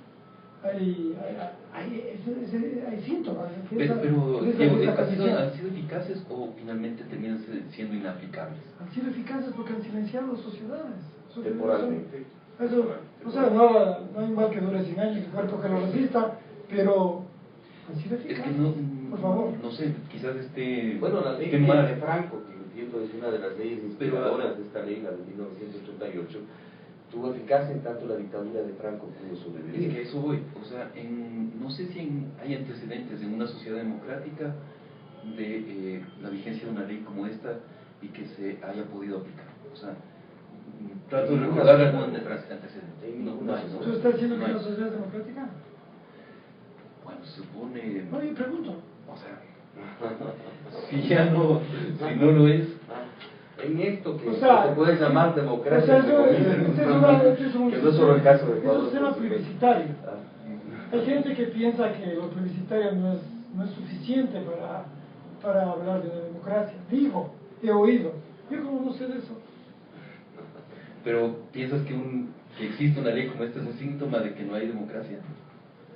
Hay síntomas. Pero Diego, ¿han sido eficaces o finalmente terminan siendo inaplicables? Han sido eficaces porque han silenciado a sociedades. Temporalmente. Eso, o sea, no hay mal que dure 100 años, el cuerpo que lo resista, pero han sido Es eficaces. que no, por favor. No sé, quizás Bueno, la ley mal. de Franco, que entiendo es una de las leyes inspiradoras de esta ley, la de 1988, tuvo eficacia en tanto la dictadura de Franco pudo sobrevivir. Es que a eso voy, o sea, no sé si hay antecedentes en una sociedad democrática de la vigencia de una ley como esta y que se haya podido aplicar. O sea, trato de recordar algún antecedente. No hay, ¿no? ¿Tú estás diciendo No que hay. es una sociedad democrática? Bueno, se supone... No, yo pregunto. O sea, si no lo es... En esto que O sea, se puede llamar democracia, o sea, que no es solo el caso de es Ecuador. un sistema por supuesto. plebiscitario. Ah. Hay gente que piensa que lo plebiscitario no es suficiente para hablar de la democracia. Digo, he oído. Yo como no sé de eso. Pero piensas que existe una ley como esta es un síntoma de que no hay democracia.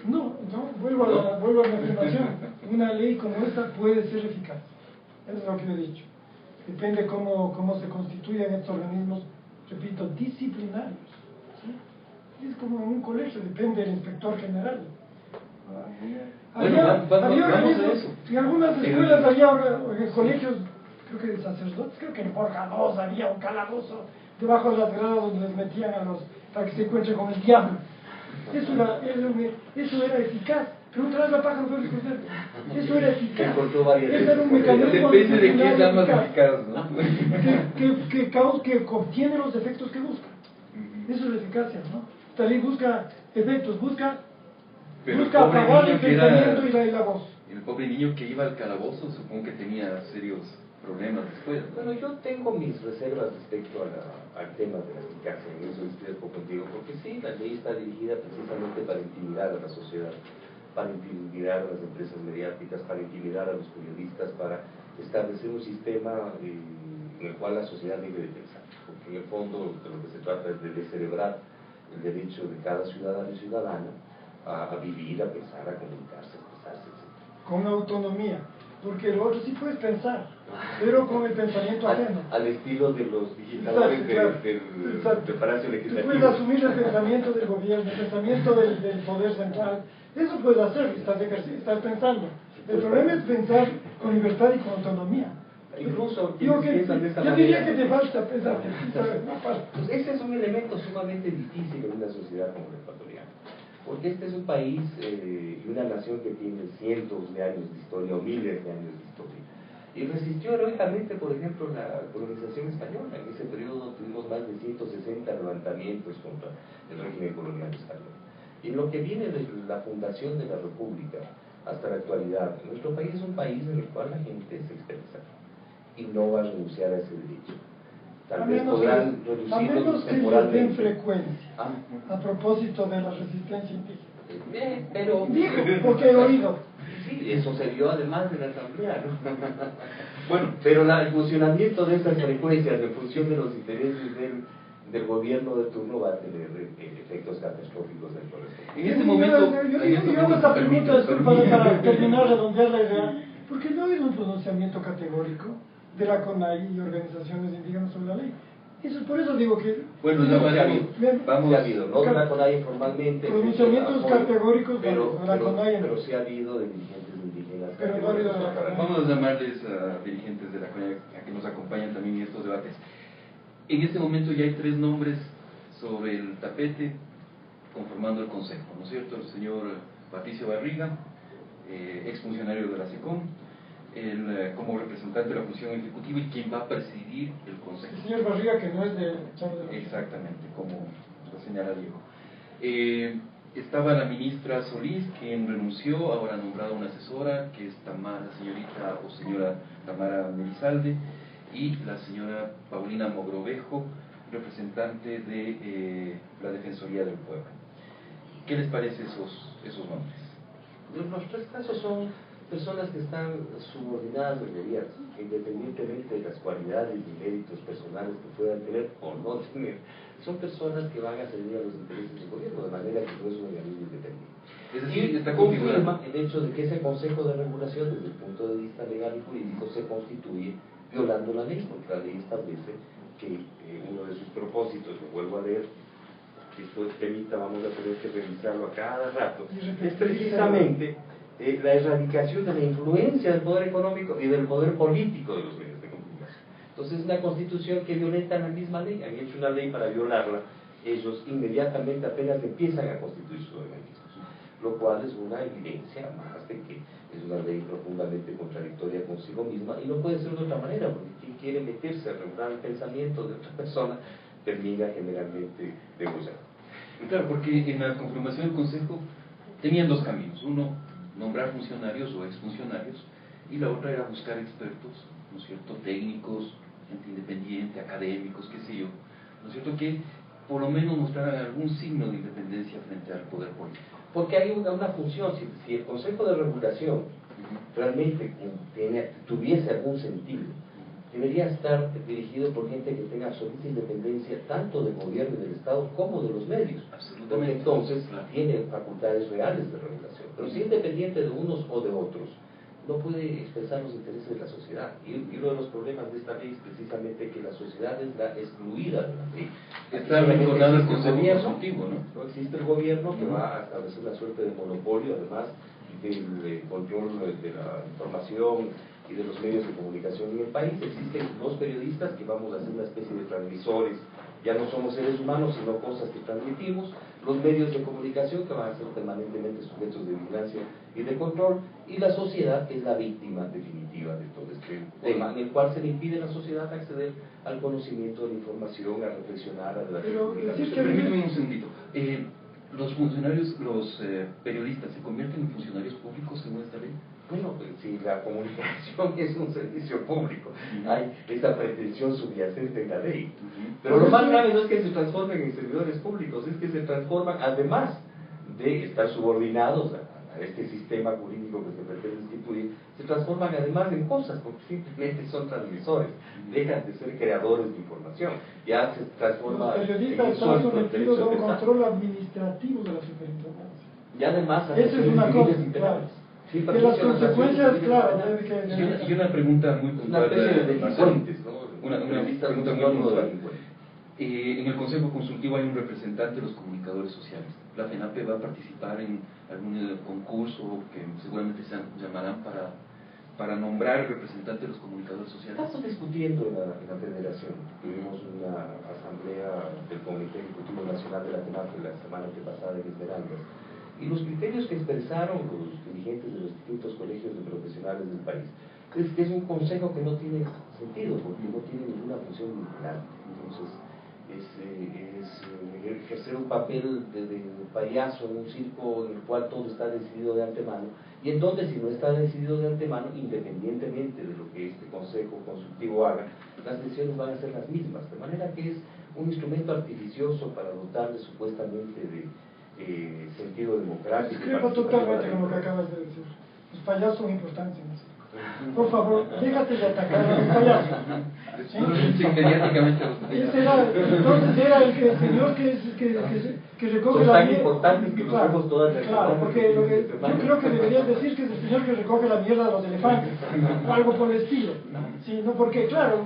No, vuelvo a la afirmación. Una ley como esta puede ser eficaz. Eso es lo que yo he dicho. Depende cómo se constituyan estos organismos, repito, disciplinarios. ¿Sí? Es como en un colegio, depende del inspector general. En algunas escuelas había colegios, creo que de sacerdotes, creo que en Borja II había un calabozo debajo de las gradas donde les metían para que se encuentren con el diablo. Eso era eficaz. Preguntarás a la pájaro Félix Cordero. Eso era eficaz. Ese era un mecanismo. Depende de quién sea más eficaz, ¿no? Que obtiene los efectos que busca. Eso es la eficacia, ¿no? Esta ley busca efectos, busca apagar el pensamiento y la voz. El pobre niño que iba al calabozo, supongo que tenía serios problemas después, ¿no? Bueno, yo tengo mis reservas respecto al tema de la eficacia, en eso estoy de acuerdo contigo, porque sí, la ley está dirigida precisamente para intimidar a la sociedad, para intimidar a las empresas mediáticas, para intimidar a los periodistas, para establecer un sistema en el cual la sociedad debe de pensar, porque en el fondo de lo que se trata es de descerebrar el derecho de cada ciudadano y ciudadana a vivir, a pensar, a comunicarse, a expresarse, etc. Con autonomía. Porque lo otro sí puedes pensar, pero con el pensamiento ajeno. Al estilo de los digitadores del Palacio Legislativo. Tú puedes asumir el pensamiento del gobierno, el pensamiento del poder central. Eso puedes hacer, estás pensando. El problema es pensar con libertad y con autonomía. Incluso yo diría que te falta pensar. Pues ese es un elemento sumamente difícil en una sociedad como la ecuatoriana. Porque este es un país y una nación que tiene cientos de años de historia o miles de años de historia. Y resistió heroicamente, por ejemplo, la colonización española. En ese periodo tuvimos más de 160 levantamientos contra el régimen colonial español. Y en lo que viene de la fundación de la República hasta la actualidad, nuestro país es un país en el cual la gente se expresa y no va a renunciar a ese derecho. Tal vez podrán reducirlo temporalmente. Que les den frecuencia, a propósito de la resistencia indígena. Pero dijo, porque he oído. Sí, eso se vio además de la asamblea, ¿no? Bueno, pero el funcionamiento de estas frecuencias en función de los intereses del gobierno de turno va a tener efectos catastróficos dentro de esto. En este momento... Yo hago esta pregunta, disculpa, para terminar, redondear la idea, porque no es un pronunciamiento categórico de la CONAI y organizaciones indígenas sobre la ley. Por eso digo que... Bueno, ya vamos, ha habido, no de la CONAI informalmente... Pronunciamientos categóricos de la CONAI. Pero sí ha habido de dirigentes indígenas. Pero no ha habido de la CONAI. Vamos a llamarles a dirigentes de la CONAI a que nos acompañen también en estos debates. En este momento ya hay 3 nombres sobre el tapete conformando el Consejo, ¿no es cierto? El señor Patricio Barriga, exfuncionario de la SECOM, como representante de la función ejecutiva y quien va a presidir el Consejo. El señor Barriga, que no es de Chavo de la... Exactamente, como lo señala Diego. Estaba la ministra Solís, quien renunció, ahora ha nombrado una asesora, que es la señorita o señora Tamara Merizalde, y la señora Paulina Mogrovejo, representante de la Defensoría del Pueblo. ¿Qué les parece esos nombres? Los 3 casos son personas que están subordinadas al gobierno, independientemente de las cualidades y méritos personales que puedan tener o no tener. Son personas que van a servir a los intereses del gobierno, de manera que no es un organismo independiente. Es decir, está confirma el hecho de que ese Consejo de Regulación, desde el punto de vista legal y jurídico, se constituye violando la ley, porque la ley establece que uno de sus propósitos, lo vuelvo a leer, que esto temita, vamos a tener que revisarlo a cada rato, es precisamente la erradicación de la influencia del poder económico y del poder político de los medios de comunicación. Entonces es una constitución que violenta la misma ley, han hecho una ley para violarla, ellos inmediatamente apenas empiezan a constituir sus organismos, lo cual es una evidencia más de que es una ley profundamente contradictoria consigo misma y no puede ser de otra manera, porque quien quiere meterse a regular el pensamiento de otra persona termina generalmente degollándolo. Claro, porque en la conformación del Consejo tenían 2 caminos: uno, nombrar funcionarios o exfuncionarios, y la otra era buscar expertos, ¿no es cierto?, técnicos, gente independiente, académicos, qué sé yo, ¿no es cierto?, que por lo menos mostraran algún signo de independencia frente al poder político. Porque hay una función, si el Consejo de Regulación realmente tuviese algún sentido, debería estar dirigido por gente que tenga absoluta independencia tanto del gobierno y del Estado como de los medios, porque entonces tiene facultades reales de regulación. Pero si es dependiente de unos o de otros, no puede expresar los intereses de la sociedad. Y uno de los problemas de esta ley es precisamente que la sociedad es la excluida de la ley. Está vinculado al Consejo gobierno, Consultivo, ¿no? No existe el gobierno que va a establecer una suerte de monopolio, además del control de la información y de los medios de comunicación en el país. Existen los periodistas que vamos a ser una especie de transmisores, ya no somos seres humanos sino cosas que transmitimos, los medios de comunicación que van a ser permanentemente sujetos de vigilancia y de control, y la sociedad que es la víctima definitiva de todo este tema, en el cual se le impide a la sociedad acceder al conocimiento de la información, a reflexionar, a debatir. Permíteme un segundito. ¿Los funcionarios, los periodistas se convierten en funcionarios públicos según esta ley? Bueno, pues, si la comunicación es un servicio público, hay esa pretensión subyacente en la ley. Pero lo más grave no es que se transformen en servidores públicos, es que se transforman, además de estar subordinados a este sistema jurídico que se pretende instituir, se transforman además en cosas, porque simplemente son transmisores, dejan de ser creadores de información, ya se transforma los periodistas en están suelto el sometidos derecho a un de pensar. control administrativo de la superintendencia. Y además, esa es una cosa, claro. Sí, de las consecuencias, claro, debe que... Y una pregunta muy puntual. Una especie de delincuentes, ¿no? Una pregunta muy puntual. En el Consejo Consultivo hay un representante de los comunicadores sociales. La FENAPE va a participar en algún concurso que seguramente se llamarán para nombrar representante de los comunicadores sociales. Estamos discutiendo en la Federación. Tuvimos una asamblea del Comité Ejecutivo Nacional de la FENAPE la semana pasada en Esmeraldas. Y los criterios que expresaron los dirigentes de los distintos colegios de profesionales del país es que es un consejo que no tiene sentido, porque no tiene ninguna función vinculante. Entonces, es ejercer un papel de payaso en un circo en el cual todo está decidido de antemano, y en donde si no está decidido de antemano, independientemente de lo que este consejo consultivo haga, las decisiones van a ser las mismas, de manera que es un instrumento artificioso para dotarle supuestamente de sentido democrático. Discrepo totalmente con lo que acabas de decir. Los payasos son importantes en el circo. Por favor, déjate de atacar a los payasos. Sí, mediáticamente entonces era el señor que recoge la mierda. Importantes que nos vemos todas las claro, porque yo creo que deberías decir que es el señor que recoge la mierda de los elefantes, o algo por el estilo. Sí, no, porque claro,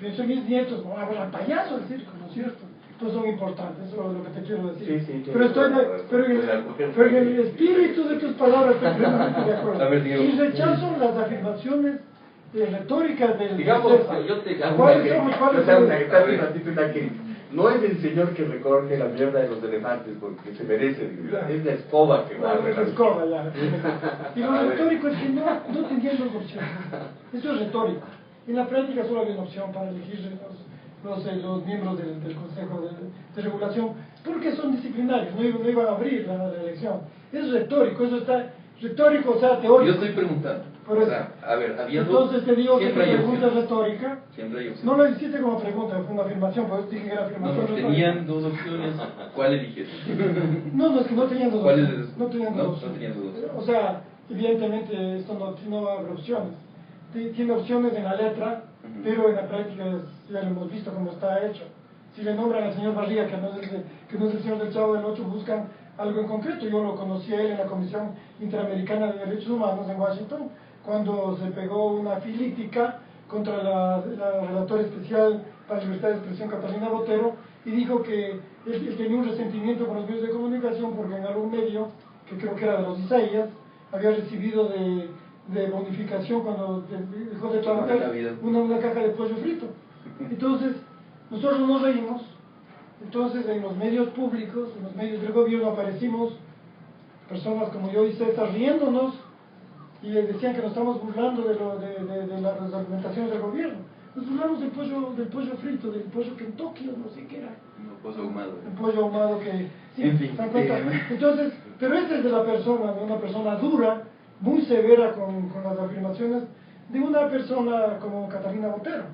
pienso en mis nietos, no habrá payaso el circo, ¿no es cierto? Entonces son importantes, eso es lo que te quiero decir. Sí, pero en el espíritu de tus palabras estoy plenamente de acuerdo. A ver, Diego. Y rechazo las afirmaciones retóricas del... Digamos, yo te hago una que no es el señor que recoge la mierda de los elefantes porque se merece, es la escoba que va a es la escoba, ya. Y lo retórico es que no teniendo opción. Eso es retórico. En la práctica solo había una opción para elegir los miembros del Consejo de Regulación, porque son disciplinarios, no iban a abrir la elección. Es retórico, eso está retórico, o sea, teórico. Yo estoy preguntando. Por eso. O sea, a ver, había entonces te digo que tu pregunta es retórica. Siempre hay opciones. No lo hiciste como pregunta, fue una afirmación, por eso dije que era afirmación. No, tenían dos opciones, ¿cuál eligieron? No, es que no tenían dos opciones. No tenían dos opciones. O sea, evidentemente esto no abre opciones. Tiene opciones en la letra, pero en la práctica ya lo hemos visto cómo está hecho. Si le nombran al señor Barriga, que no es el señor del Chavo del Ocho, buscan algo en concreto. Yo lo conocí a él en la Comisión Interamericana de Derechos Humanos en Washington, cuando se pegó una filítica contra la relatora especial para la libertad de expresión, Catalina Botero, y dijo que él tenía un resentimiento con los medios de comunicación porque en algún medio, que creo que era de los Isaías, había recibido de bonificación cuando dejó de trabajar una caja de pollo frito. Entonces, nosotros nos reímos. Entonces, en los medios públicos, en los medios del gobierno, aparecimos personas como yo y César riéndonos y decían que nos estamos burlando de las argumentaciones del gobierno. Nos burlamos del pollo frito, del pollo Kentucky, o no sé qué era. El pollo ahumado. El pollo ahumado que... Sí, en fin. Entonces, pero este es de la persona, de una persona dura, muy severa con las afirmaciones de una persona como Catalina Botero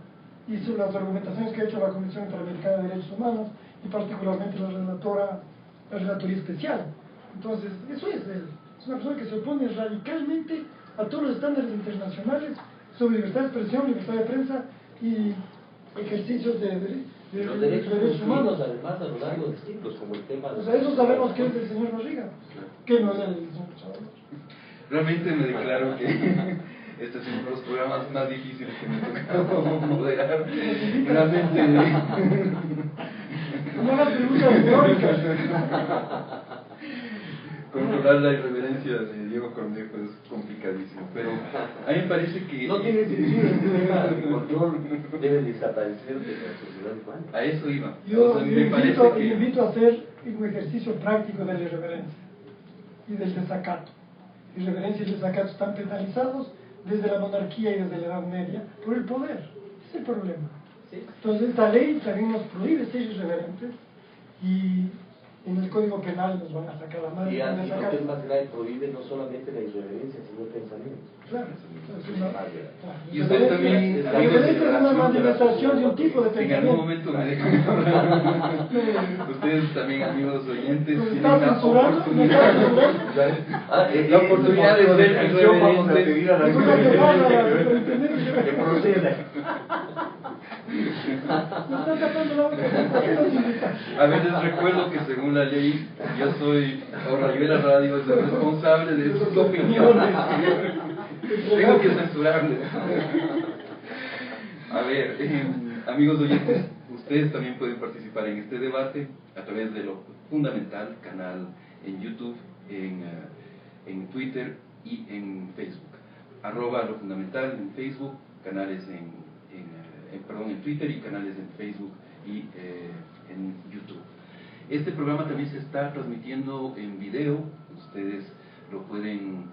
y las argumentaciones que ha hecho la Comisión Interamericana de Derechos Humanos y particularmente la relatoría especial. Entonces, eso es una persona que se opone radicalmente a todos los estándares internacionales sobre libertad de expresión, libertad de prensa, y ejercicios de Los derechos humanos. humanos, además, a lo largo de siglos, como el tema de... O sea, eso sabemos que es del señor Barriga, que no es el señor Salvador. Realmente me declaro que este es uno de los programas más difíciles que me ha tocado moderar. Realmente... No las preguntas teóricas. Controlar la irreverencia de Diego Cornejo es complicadísimo, pero a mí me parece que... No tiene sentido, el tema de control debe desaparecer de la sociedad humana. A eso iba. Yo O sea, me parece invito, que... invito a hacer un ejercicio práctico de la irreverencia y del desacato. Irreverencia y desacato están penalizados desde la monarquía y desde la Edad Media por el poder. Ese es el problema. Entonces esta ley también nos prohíbe ser irreverentes y en el Código Penal nos van a sacar la madre. Y van a así lo sacar- que es más grave, prohíbe no solamente la irreverencia, sino el pensamiento. Claro. Entonces, Más grave. Y usted también... La irreverencia es una manifestación de un tipo de En algún pensamiento. momento me dejan hablar. Ustedes también, amigos oyentes, ¿Me tienen estás la censurando? ¿Me estás censurando? la oportunidad de ser Acción, vamos a irreverentes. pedir a la Disculpa que vaya, superintendente. que proceda. Me están tapando la boca. ¿Por qué nos invitan? A veces recuerdo que según la ley, yo soy, o Rayuela Radio es el responsable de sus opiniones. Tengo que censurarles. A ver, amigos oyentes, ustedes también pueden participar en este debate a través de Lo Fundamental, canal en YouTube, en Twitter y en Facebook. @Lo Fundamental en Facebook, canales en Twitter y canales en Facebook y en YouTube. Este programa también se está transmitiendo en video. Ustedes lo pueden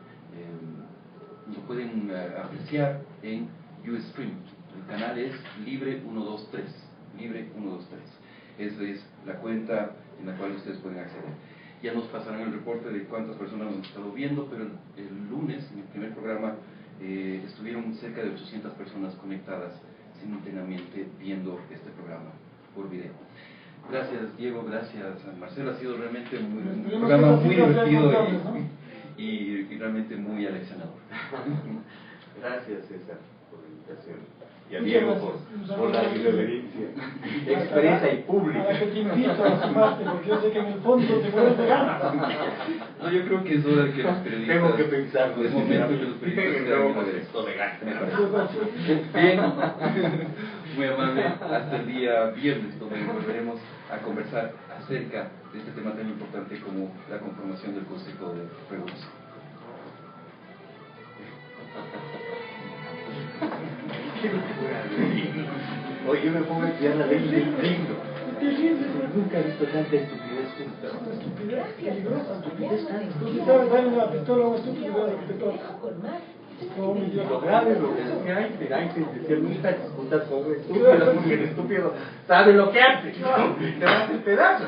apreciar en Ustream. El canal es Libre 123. Libre 123. Esa es la cuenta en la cual ustedes pueden acceder. Ya nos pasarán el reporte de cuántas personas nos han estado viendo, pero el lunes, en el primer programa, estuvieron cerca de 800 personas conectadas simultáneamente viendo este programa por video. Gracias Diego, gracias Marcelo, ha sido realmente un programa muy divertido y realmente muy aleccionador. Gracias César por la invitación. Y a Muchas Diego gracias. por la irreverencia expresa y A pública. la que te invito a sumarte, porque yo sé que en el fondo te mueres de ganas. No, yo creo que es hora de que los periodistas... Tengo que pensar. Es momento que los periodistas sean irreverentes. Bien, muy amable, hasta el día viernes, donde volveremos a conversar acerca de este tema tan importante como la conformación del Consejo de Revolución. Hoy yo me pongo a estudiar la ley del libro. Es terrible, ¿no? Nunca he visto tanta estupidez junta. Es una estupidez peligrosa. Estupidez tan Tú sí sabes darle una pistola a un estúpido lo que te toca. Como un Lo idiota. grave es lo que decía Einstein. Einstein decía, nunca discutas con un estúpido, porque el estúpido sabe lo que hace. Te das el pedazo.